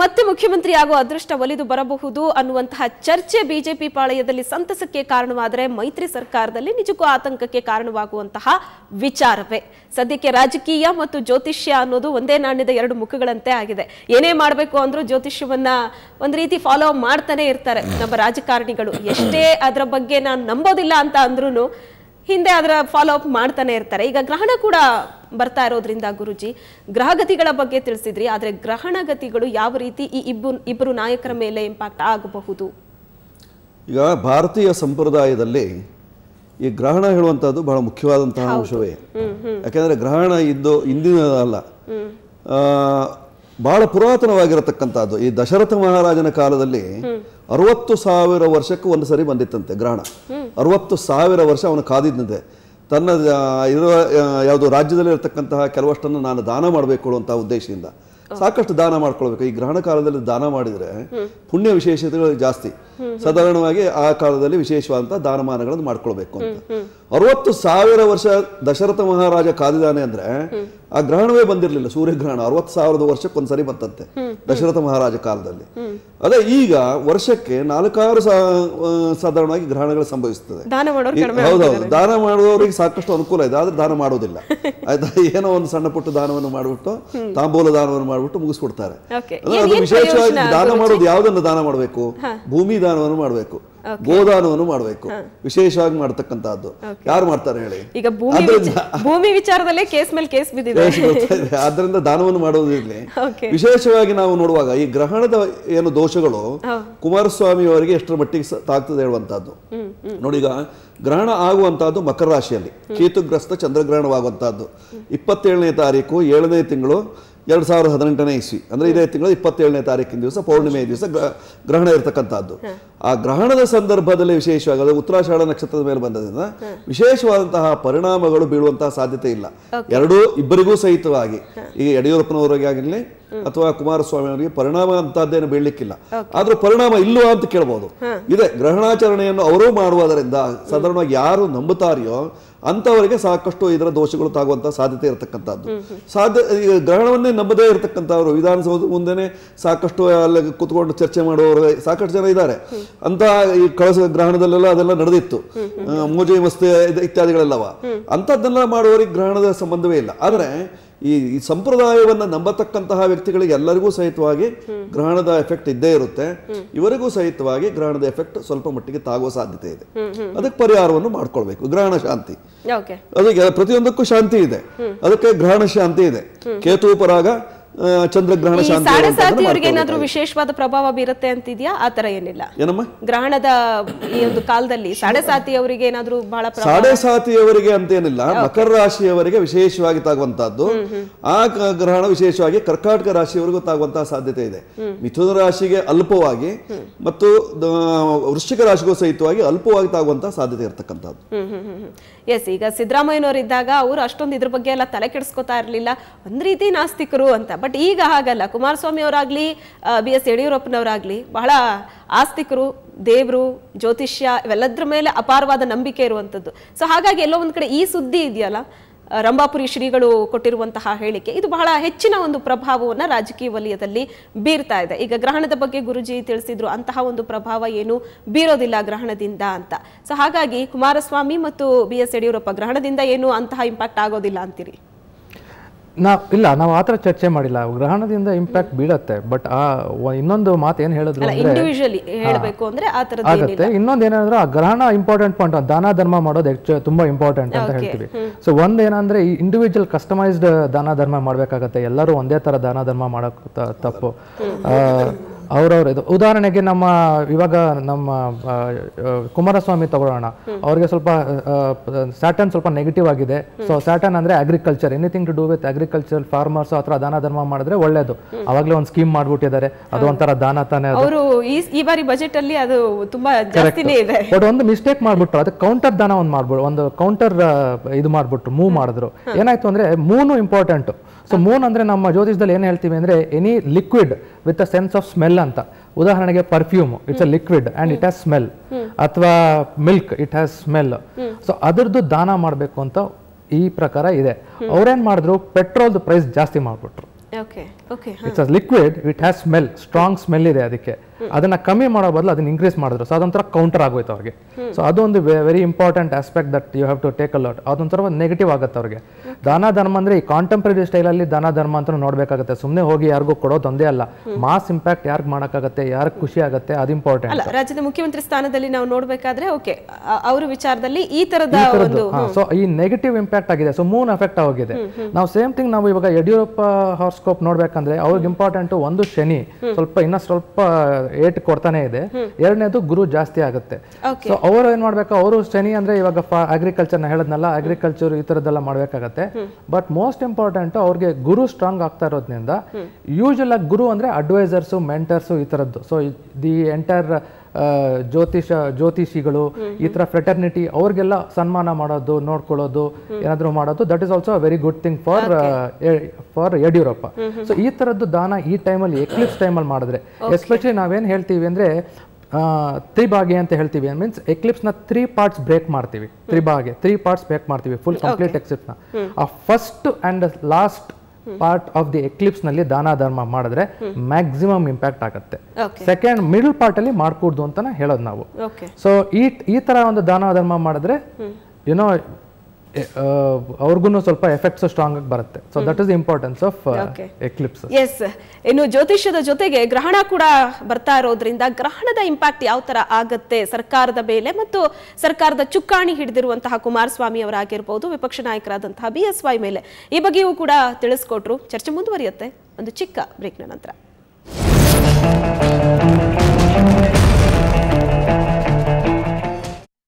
ಮತ್ತೆ ಮುಖ್ಯಮಂತ್ರಿ ಆಗೋ ಅದೃಷ್ಟ ಒಲಿದು ಬರಬಹುದು ಅನ್ನುವಂತಹ ಚರ್ಚೆ ಬಿಜೆಪಿ ಪಾಳೆಯದಲ್ಲಿ ಸಂತಸಕ್ಕೆ ಕಾರಣವಾದರೆ ಮೈತ್ರಿ ಸರ್ಕಾರದಲ್ಲಿ ನಿಜಕ್ಕೂ ಆತಂಕಕ್ಕೆ ಕಾರಣವಾಗುವಂತಹ ವಿಚಾರವೇ. ಸದ್ಯಕ್ಕೆ ರಾಜಕೀಯ ಮತ್ತು ಜ್ಯೋತಿಷ್ಯ ಅನ್ನೋದು ಒಂದೇ ನಾಣ್ಯದ ಎರಡು ಮುಖಗಳಂತೆ ಆಗಿದೆ. ಏನೇ ಮಾಡಬೇಕು ಅಂದ್ರೂ ಜ್ಯೋತಿಷ್ಯವನ್ನ ಒಂದು ರೀತಿ ಫಾಲೋ ಮಾಡ್ತಾನೆ ಇರ್ತಾರೆ ನಮ್ಮ ರಾಜಕಾರಣಿಗಳು. ಎಷ್ಟೇ ಅದರ ಬಗ್ಗೆ ನಾನು ನಂಬೋದಿಲ್ಲ ಅಂತ ಅಂದ್ರೂ ಹಿಂದೆ ಅದರ ಫಾಲೋ ಅಪ್ ಮಾಡ್ತಾನೆ ಇರ್ತಾರೆ. ಈಗ ಗ್ರಹಣ ಕೂಡ ಬರ್ತಾ ಇರೋದ್ರಿಂದ ಗುರುಜಿ ಗ್ರಹಗತಿಗಳ ಬಗ್ಗೆ ತಿಳಿಸಿದ್ರಿ, ಆದ್ರೆ ಗ್ರಹಣಗತಿಗಳು ಯಾವ ರೀತಿ ಈ ಇಬ್ಬರು ನಾಯಕರ ಮೇಲೆ ಇಂಪ್ಯಾಕ್ಟ್ ಆಗಬಹುದು? ಈಗ ಭಾರತೀಯ ಸಂಪ್ರದಾಯದಲ್ಲಿ ಈ ಗ್ರಹಣ ಹೇಳುವಂತದ್ದು ಬಹಳ ಮುಖ್ಯವಾದಂತಹ ಅಂಶವೇ. ಯಾಕೆಂದ್ರೆ ಗ್ರಹಣ ಇಂದಿನ ಅಲ್ಲ, ಬಹಳ ಪುರಾತನವಾಗಿರತಕ್ಕಂಥದ್ದು. ಈ ದಶರಥ ಮಹಾರಾಜನ ಕಾಲದಲ್ಲಿ 60,000 ವರ್ಷಕ್ಕೂ ಒಂದು ಸರಿ ಬಂದಿತ್ತಂತೆ ಗ್ರಹಣ. 60,000 ವರ್ಷ ಅವನು ಕಾದಿದ್ದಂತೆ. ತನ್ನ ಇರುವ ಯಾವುದು ರಾಜ್ಯದಲ್ಲಿ ಇರತಕ್ಕಂತಹ ಕೆಲವಷ್ಟನ್ನು ನಾನು ದಾನ ಮಾಡಬೇಕು ಅನ್ನುವಂತಹ ಉದ್ದೇಶದಿಂದ ಸಾಕಷ್ಟು ದಾನ ಮಾಡ್ಕೊಳ್ಬೇಕು. ಈ ಗ್ರಹಣ ಕಾಲದಲ್ಲಿ ದಾನ ಮಾಡಿದರೆ ಪುಣ್ಯ ವಿಶೇಷತೆಗಳು ಜಾಸ್ತಿ. ಸಾಧಾರಣವಾಗಿ ಆ ಕಾಲದಲ್ಲಿ ವಿಶೇಷವಾದಂತಹ ದಾನಮಾನಗಳನ್ನು ಮಾಡ್ಕೊಳ್ಬೇಕು ಅಂತ. 60,000 ವರ್ಷ ದಶರಥ ಮಹಾರಾಜ ಕಾದಿದ್ದಾನೆ ಅಂದ್ರೆ ಆ ಗ್ರಹಣವೇ ಬಂದಿರಲಿಲ್ಲ. ಸೂರ್ಯಗ್ರಹಣ 60,000 ವರ್ಷಕ್ಕೊಂದ್ಸರಿ ಬಂತಂತೆ ದಶರಥ ಮಹಾರಾಜ ಕಾಲದಲ್ಲಿ. ಅದೇ ಈಗ ವರ್ಷಕ್ಕೆ 4-6 ಸಾಧಾರಣವಾಗಿ ಗ್ರಹಣಗಳು ಸಂಭವಿಸ್ತದೆ. ಹೌದೌದು, ದಾನ ಮಾಡುವವರಿಗೆ ಸಾಕಷ್ಟು ಅನುಕೂಲ ಇದೆ, ಆದ್ರೆ ದಾನ ಮಾಡೋದಿಲ್ಲ. ಆಯ್ತಾ, ಏನೋ ಒಂದು ಸಣ್ಣ ಪುಟ್ಟ ದಾನವನ್ನು ಮಾಡಿಬಿಟ್ಟು ತಾಂಬೂಲ ದಾನವನ್ನು ಮಾಡಿಬಿಟ್ಟು ಮುಗಿಸ್ಕೊಡ್ತಾರೆ. ಅದು ವಿಶೇಷವಾಗಿ ದಾನ ಮಾಡೋದು ಯಾವುದನ್ನು ದಾನ ಮಾಡಬೇಕು? ಭೂಮಿ ದಾನವನ್ನು ಮಾಡಬೇಕು, ಗೋದಾನವನ್ನು ಮಾಡಬೇಕು, ವಿಶೇಷವಾಗಿ ಮಾಡತಕ್ಕಂತಹದ್ದು. ಯಾರು ಮಾಡ್ತಾರೆ ಹೇಳಿ? ಈಗ ಭೂಮಿ ವಿಚಾರದಲ್ಲೇ ಕೇಸ್ ಮೇಲೆ ಕೇಸ್ ಬಿದ್ದಿದೆ. ಆದ್ರಿಂದ ದಾನವನ್ನು ಮಾಡೋದಿರ್ಲಿ. ವಿಶೇಷವಾಗಿ ನಾವು ನೋಡುವಾಗ ಈ ಗ್ರಹಣದ ಏನು ದೋಷಗಳು ಕುಮಾರಸ್ವಾಮಿ ಅವರಿಗೆ ಎಷ್ಟರ ಮಟ್ಟಿಗೆ ತಾಗ್ತದೆ ಹೇಳುವಂತಹದ್ದು ನೋಡಿ. ಈಗ ಗ್ರಹಣ ಆಗುವಂತಹದ್ದು ಮಕರ ರಾಶಿಯಲ್ಲಿ ಕೇತುಗ್ರಸ್ತ ಚಂದ್ರಗ್ರಹಣವಾಗುವಂತಹದ್ದು 27ನೇ ತಾರೀಕು 7ನೇ ತಿಂಗಳು 2018ನೇ ಇಸ್ವಿ, ಅಂದ್ರೆ ಇದೇ ತಿಂಗಳು 27ನೇ ತಾರೀಕಿನ ದಿವಸ ಪೌರ್ಣಿಮೆ ದಿವಸ ಗ್ರಹಣ ಇರತಕ್ಕಂಥದ್ದು. ಆ ಗ್ರಹಣದ ಸಂದರ್ಭದಲ್ಲಿ ವಿಶೇಷವಾಗಿ ಅದು ಉತ್ತರಾಷಾಢ ನಕ್ಷತ್ರದ ಮೇಲೆ ಬಂದದ್ರಿಂದ ವಿಶೇಷವಾದಂತಹ ಪರಿಣಾಮಗಳು ಬೀಳುವಂತಹ ಸಾಧ್ಯತೆ ಇಲ್ಲ. ಇಬ್ಬರಿಗೂ ಸಹಿತವಾಗಿ ಈಗ ಯಡಿಯೂರಪ್ಪನವರಿಗೆ ಆಗಿರಲಿ ಅಥವಾ ಕುಮಾರಸ್ವಾಮಿ ಅವರಿಗೆ ಪರಿಣಾಮ ಅಂತದ್ದೇನು ಬೀಳಲಿಕ್ಕಿಲ್ಲ. ಆದ್ರೂ ಪರಿಣಾಮ ಇಲ್ಲವಾ ಅಂತ ಕೇಳಬಹುದು. ಇದೆ, ಗ್ರಹಣಾಚರಣೆಯನ್ನು ಅವರು ಮಾಡುವುದರಿಂದ ಸಾಧಾರಣವಾಗಿ ಯಾರು ನಂಬುತ್ತಾರೆಯೋ ಅಂತವರಿಗೆ ಸಾಕಷ್ಟು ಇದರ ದೋಷಗಳು ತಾಗುವಂತಹ ಸಾಧ್ಯತೆ ಇರತಕ್ಕಂಥದ್ದು. ಗ್ರಹಣವನ್ನೇ ನಂಬದೇ ಇರತಕ್ಕಂಥವ್ರು ವಿಧಾನಸೌಧ ಮುಂದೆನೆ ಸಾಕಷ್ಟು ಅಲ್ಲಿ ಕುತ್ಕೊಂಡು ಚರ್ಚೆ ಮಾಡುವವರು ಸಾಕಷ್ಟು ಜನ ಇದ್ದಾರೆ. ಅಂತ ಈ ಕಳಸ ಗ್ರಹಣದಲ್ಲೆಲ್ಲ ಅದೆಲ್ಲ ನಡೆದಿತ್ತು, ಮೋಜೆ ಮಸ್ತಿ ಇತ್ಯಾದಿಗಳೆಲ್ಲವ. ಅಂಥದ್ದೆಲ್ಲ ಮಾಡುವವರಿಗೆ ಗ್ರಹಣದ ಸಂಬಂಧವೇ ಇಲ್ಲ. ಆದ್ರೆ ಈ ಸಂಪ್ರದಾಯವನ್ನು ನಂಬತಕ್ಕಂತಹ ವ್ಯಕ್ತಿಗಳಿಗೆ ಎಲ್ಲರಿಗೂ ಸಹಿತವಾಗಿ ಗ್ರಹಣದ ಎಫೆಕ್ಟ್ ಇದ್ದೇ ಇರುತ್ತೆ. ಇವರಿಗೂ ಸಹಿತವಾಗಿ ಗ್ರಹಣದ ಎಫೆಕ್ಟ್ ಸ್ವಲ್ಪ ಮಟ್ಟಿಗೆ ತಾಗುವ ಸಾಧ್ಯತೆ ಇದೆ. ಅದಕ್ಕೆ ಪರಿಹಾರವನ್ನು ಮಾಡ್ಕೊಳ್ಬೇಕು. ಗ್ರಹಣ ಶಾಂತಿ, ಅದಕ್ಕೆ ಪ್ರತಿಯೊಂದಕ್ಕೂ ಶಾಂತಿ ಇದೆ, ಅದಕ್ಕೆ ಗ್ರಹಣ ಶಾಂತಿ ಇದೆ. ಕೇತು ಪರಾಗ ಚಂದ್ರಗ್ರಹಣ ಶಾಂತಿ ಏನಾದ್ರೂ ವಿಶೇಷವಾದ ಪ್ರಭಾವ ಬೀರುತ್ತೆ ಅಂತಿದ್ಯಾ? ಆತರ ಏನಿಲ್ಲ ಏನಮ್ಮ. ಗ್ರಹಣದ ಈ ಒಂದು ಕಾಲದಲ್ಲಿ ಸಾಡೆಸಾತಿಯವರಿಗೆ ಏನಾದ್ರೂ ಬಹಳ ಸಾಡೆಸಾತಿಯವರಿಗೆ ಅಂತೇನಿಲ್ಲ, ಮಕರ ರಾಶಿಯವರಿಗೆ ವಿಶೇಷವಾಗಿ ತಾಗುವಂತಹದ್ದು. ಆ ಗ್ರಹಣ ವಿಶೇಷವಾಗಿ ಕರ್ಕಾಟಕ ರಾಶಿಯವರೆಗೂ ತಾಗುವಂತಹ ಸಾಧ್ಯತೆ ಇದೆ. ಮಿಥುನ ರಾಶಿಗೆ ಅಲ್ಪವಾಗಿ ಮತ್ತು ವೃಶ್ಚಿಕ ರಾಶಿಗೂ ಸಹಿತವಾಗಿ ಅಲ್ಪವಾಗಿ ತಾಗುವಂತಹ ಸಾಧ್ಯತೆ ಇರತಕ್ಕಂಥದ್ದು. ಎಸ್, ಈಗ ಸಿದ್ದರಾಮಯ್ಯನವರು ಇದ್ದಾಗ ಅವರು ಅಷ್ಟೊಂದು ಇದ್ರ ಬಗ್ಗೆ ಎಲ್ಲ ತಲೆ ಕೆಡಿಸ್ಕೊತಾ ಇರಲಿಲ್ಲ, ಒಂದ್ ರೀತಿ ನಾಸ್ತಿಕರು ಅಂತ. ಬಟ್ ಈಗ ಹಾಗಲ್ಲ, ಕುಮಾರಸ್ವಾಮಿ ಅವರಾಗ್ಲಿ BS ಯಡಿಯೂರಪ್ಪನವರಾಗ್ಲಿ ಬಹಳ ಆಸ್ತಿಕರು, ದೇವರು, ಜ್ಯೋತಿಷ್ಯ ಇವೆಲ್ಲದ್ರ ಮೇಲೆ ಅಪಾರವಾದ ನಂಬಿಕೆ ಇರುವಂತದ್ದು. ಸೊ ಹಾಗಾಗಿ ಎಲ್ಲೋ ಒಂದ್ ಕಡೆ ಈ ಸುದ್ದಿ ಇದೆಯಲ್ಲ, ರಂಭಾಪುರಿ ಶ್ರೀಗಳು ಕೊಟ್ಟಿರುವಂತಹ ಹೇಳಿಕೆ, ಇದು ಬಹಳ ಹೆಚ್ಚಿನ ಒಂದು ಪ್ರಭಾವವನ್ನ ರಾಜಕೀಯ ವಲಯದಲ್ಲಿ ಬೀರ್ತಾ ಇದೆ. ಈಗ ಗ್ರಹಣದ ಬಗ್ಗೆ ಗುರುಜಿ ತಿಳಿಸಿದ್ರು, ಅಂತಹ ಒಂದು ಪ್ರಭಾವ ಏನು ಬೀರೋದಿಲ್ಲ ಗ್ರಹಣದಿಂದ ಅಂತ. ಸೊ ಹಾಗಾಗಿ ಕುಮಾರಸ್ವಾಮಿ ಮತ್ತು BS ಯಡಿಯೂರಪ್ಪ ಗ್ರಹಣದಿಂದ ಏನು ಅಂತಹ ಇಂಪ್ಯಾಕ್ಟ್ ಆಗೋದಿಲ್ಲ ಅಂತೀರಿ? ನಾವು ಆತರ ಚರ್ಚೆ ಮಾಡಿಲ್ಲ. ಗ್ರಹಣದಿಂದ ಇಂಪ್ಯಾಕ್ಟ್ ಬೀಳತ್ತೆ, ಬಟ್ ಇನ್ನೊಂದು ಮಾತು ಏನ್ ಹೇಳಿದ್ರು ಆಗುತ್ತೆ. ಇನ್ನೊಂದು ಏನಂದ್ರೆ ಆ ಗ್ರಹಣ ಇಂಪಾರ್ಟೆಂಟ್ ಪಾಯಿಂಟ್, ದಾನ ಧರ್ಮ ಮಾಡೋದು ತುಂಬಾ ಇಂಪಾರ್ಟೆಂಟ್ ಅಂತ ಹೇಳ್ತೀವಿ. ಸೊ ಒಂದೇನಂದ್ರೆ ಈ ಇಂಡಿವಿಜುವಲ್ ಕಸ್ಟಮೈಸ್ಡ್ ದಾನ ಧರ್ಮ ಮಾಡ್ಬೇಕಾಗತ್ತೆ. ಎಲ್ಲರೂ ಒಂದೇ ತರ ದಾನ ಧರ್ಮ ಮಾಡಕ್ ತಪ್ಪು. ಅವ್ರವ್ರ ಉದಾಹರಣೆಗೆ ಇವಾಗ ನಮ್ಮ ಕುಮಾರಸ್ವಾಮಿ ತಗೊಳ್ಳೋಣ, ಅವ್ರಿಗೆ ಸ್ವಲ್ಪ ಸ್ಯಾಟರ್ನ್ ಸ್ವಲ್ಪ ನೆಗೆಟಿವ್ ಆಗಿದೆ. ಸೊ ಸ್ಯಾಟರ್ನ್ ಅಂದ್ರೆ agriculture, anything to do with agriculture, farmers ಹತ್ರ ದಾನ ಧರ್ಮ ಮಾಡಿದ್ರೆ ಒಳ್ಳೇದು. ಅವಾಗಲೇ ಒಂದು ಸ್ಕೀಮ್ ಮಾಡ್ಬಿಟ್ಟಿದ್ದಾರೆ, ಅದು ಒಂಥರ ದಾನ ತಾನೇ. ಈ ಬಾರಿ ಬಜೆಟ್ ಅಲ್ಲಿ ಅದು ತುಂಬಾ ಜಾಸ್ತಿನೇ ಇದೆ. ಬಟ್ ಒಂದು ಮಿಸ್ಟೇಕ್ ಮಾಡ್ಬಿಟ್ರು, ಅದಕ್ಕೆ ಕೌಂಟರ್ ದಾನ ಒಂದು ಕೌಂಟರ್ ಇದು ಮಾಡ್ಬಿಟ್ರು, ಮೂವ್ ಮಾಡಿದ್ರು. ಏನಾಯ್ತು ಅಂದ್ರೆ ಮೂನು ಇಂಪಾರ್ಟೆಂಟ್. ಸೊ ಮೂನ್ ಅಂದ್ರೆ ನಮ್ಮ ಜ್ಯೋತಿಷದಲ್ಲಿ ಏನ್ ಹೇಳ್ತೀವಿ ಅಂದ್ರೆ any liquid with a sense of smell ಅಂತ. ಉದಾಹರಣೆಗೆ perfume, it's a liquid and it has smell, ಅಥವಾ milk it has smell. So ಅದರದ್ದು ದಾನ ಮಾಡಬೇಕು ಅಂತ ಈ ಪ್ರಕಾರ ಇದೆ. ಅವ್ರೇನ್ ಮಾಡಿದ್ರು, ಪೆಟ್ರೋಲ್ದು ಪ್ರೈಸ್ ಜಾಸ್ತಿ ಮಾಡ್ಬಿಟ್ರು. Okay okay it's a liquid, it has smell, strong smell ಇದೆ ಅದಕ್ಕೆ. ಅದನ್ನ ಕಮ್ಮಿ ಮಾಡೋ ಬದಲು ಅದನ್ನ ಇನ್ಕ್ರೀಸ್ ಮಾಡಿದ್ರು, ಸೊ ಅದೊಂಥರ ಕೌಂಟರ್ ಆಗೋಯ್ತು ಅವ್ರಿಗೆ. ಸೊ ಅದೊಂದು very important aspect that you have to take a lot. ಅದೊಂಥರ ನೆಗೆಟಿವ್ ಆಗುತ್ತೆ ಅವ್ರಿಗೆ. ದಾನ ಧರ್ಮ ಅಂದ್ರೆ ಈ ಕಾಂಟೆಂಪ್ರರಿ ಸ್ಟೈಲಲ್ಲಿ ದಾನ ಧರ್ಮ ಅಂತ ನೋಡ್ಬೇಕಾಗುತ್ತೆ. ಸುಮ್ಮನೆ ಹೋಗಿ ಯಾರಿಗೂ ಕೊಡೋದೊಂದೇ ಅಲ್ಲ, ಮಾಸ್ ಇಂಪ್ಯಾಕ್ಟ್ ಯಾರಿಗೆ ಮಾಡೋಕ್ಕಾಗತ್ತೆ, ಯಾರಿಗೆ ಖುಷಿ ಆಗುತ್ತೆ, ಅದು ಇಂಪಾರ್ಟೆಂಟ್. ಅಲ್ಲ, ರಾಜ್ಯದ ಮುಖ್ಯಮಂತ್ರಿ ಸ್ಥಾನದಲ್ಲಿ ನಾವು ನೋಡ್ಬೇಕಾದ್ರೆ ಓಕೆ ಅವ್ರ ವಿಚಾರದಲ್ಲಿ ಈ ತರದ ಒಂದು ಸೊ ಈ ನೆಗೆಟಿವ್ ಇಂಪ್ಯಾಕ್ಟ್ ಆಗಿದೆ. ಸೊ ಮೂನ್ ಎಫೆಕ್ಟ್ ಆಗಿದೆ. ನಾವು ಸೇಮ್ ಥಿಂಗ್ ನಾವು ಇವಾಗ ಯಡಿಯೂರಪ್ಪ ಹಾರ್ಸ್ಕೋಪ್ ನೋಡ್ಬೇಕಂದ್ರೆ ಅವ್ರಿಗೆ ಇಂಪಾರ್ಟೆಂಟ್ ಒಂದು ಶನಿ ಸ್ವಲ್ಪ ಏಟ್ ಕೊಡ್ತಾನೆ ಇದೆ, ಎರಡನೇದು ಗುರು ಜಾಸ್ತಿ ಆಗುತ್ತೆ. ಸೊ ಅವರು ಏನ್ ಮಾಡ್ಬೇಕು, ಅವರು ಶನಿ ಅಂದ್ರೆ ಇವಾಗ ಅಗ್ರಿಕಲ್ಚರ್ ನ ಹೇಳದ್ನಲ್ಲ, ಅಗ್ರಿಕಲ್ಚರ್ ಈ ತರದ್ದೆಲ್ಲ ಮಾಡ್ಬೇಕಾಗತ್ತೆ. ಬಟ್ ಮೋಸ್ಟ್ ಇಂಪಾರ್ಟೆಂಟ್ ಅವ್ರಿಗೆ ಗುರು ಸ್ಟ್ರಾಂಗ್ ಆಗ್ತಾ ಇರೋದ್ರಿಂದ ಯೂಶಲ್ ಆಗಿ ಗುರು ಅಂದ್ರೆ ಅಡ್ವೈಸರ್ಸ್, ಮೆಂಟರ್ಸ್ ಈ ತರದ್ದು. ಸೊ ದಿ ಎಂಟೈರ್ ಜ್ಯೋತಿಷಿಗಳು ಈ ತರ ಫ್ರೆಟರ್ನಿಟಿ ಅವ್ರಿಗೆಲ್ಲ ಸನ್ಮಾನ ಮಾಡೋದು, ನೋಡ್ಕೊಳ್ಳೋದು, ಏನಾದ್ರು ಮಾಡೋದು, that is also very good thing for Yediyurappa. So ಈ ತರದ್ದು ದಾನ ಈ ಟೈಮಲ್ಲಿ ಎಕ್ಲಿಪ್ಸ್ ಟೈಮಲ್ಲಿ ಮಾಡಿದ್ರೆ, ಎಸ್ಪೆಷಲಿ ನಾವೇನ್ ಹೇಳ್ತೀವಿ ಅಂದ್ರೆ ತ್ರಿಭಾಗಿ ಅಂತ ಹೇಳ್ತೀವಿ. ಮೀನ್ಸ್ ಎಕ್ಲಿಪ್ಸ್ ನ 3 ಪಾರ್ಟ್ಸ್ ಬ್ರೇಕ್ ಮಾಡ್ತೀವಿ. ತ್ರೀ ಪಾರ್ಟ್ಸ್ ಬ್ರೇಕ್ ಮಾಡ್ತೀವಿ ಫುಲ್ ಕಂಪ್ಲೀಟ್ ಎಕ್ಲಿಪ್ಸ್ ನ. ಆ first and last part of the Eclipse ನಲ್ಲಿ ದಾನ ಧರ್ಮ ಮಾಡಿದ್ರೆ ಮ್ಯಾಕ್ಸಿಮಮ್ ಇಂಪ್ಯಾಕ್ಟ್ ಆಗುತ್ತೆ. ಸೆಕೆಂಡ್ ಮಿಡಲ್ ಪಾರ್ಟ್ ಅಲ್ಲಿ ಮಾಡ್ಕೂಡ್ದು ಅಂತ ಹೇಳೋದು ನಾವು. ಸೊ ಈ ತರ ಒಂದು ದಾನ ಧರ್ಮ ಮಾಡಿದ್ರೆ ಯುನೋ ಅವ್ರಿಗೂ ಸ್ವಲ್ಪ ಎಫೆಕ್ಟ್ಸ್ ಸ್ಟ್ರಾಂಗ್ ಆಗಿ ಬರುತ್ತೆ. So that is the importance of eclipse. Yes, ಇನ್ನು ಜ್ಯೋತಿಷ್ಯದ ಜೊತೆಗೆ ಗ್ರಹಣ ಕೂಡ ಬರ್ತಾ ಇರೋದ್ರಿಂದ ಗ್ರಹಣದ ಇಂಪ್ಯಾಕ್ಟ್ ಯಾವ ತರ ಆಗತ್ತೆ ಸರ್ಕಾರದ ಮೇಲೆ ಮತ್ತು ಸರ್ಕಾರದ ಚುಕ್ಕಾಣಿ ಹಿಡಿದಿರುವಂತಹ ಕುಮಾರಸ್ವಾಮಿ ಅವರಾಗಿರ್ಬೋದು, ವಿಪಕ್ಷ ನಾಯಕರಾದಂತಹ BSY ಮೇಲೆ ಈ ಬಗ್ಗೆಯೂ ಕೂಡ ತಿಳಿಸ್ಕೊಟ್ರು. ಚರ್ಚೆ ಮುಂದುವರಿಯುತ್ತೆ ಒಂದು ಚಿಕ್ಕ ಬ್ರೇಕ್ನ ನಂತರ.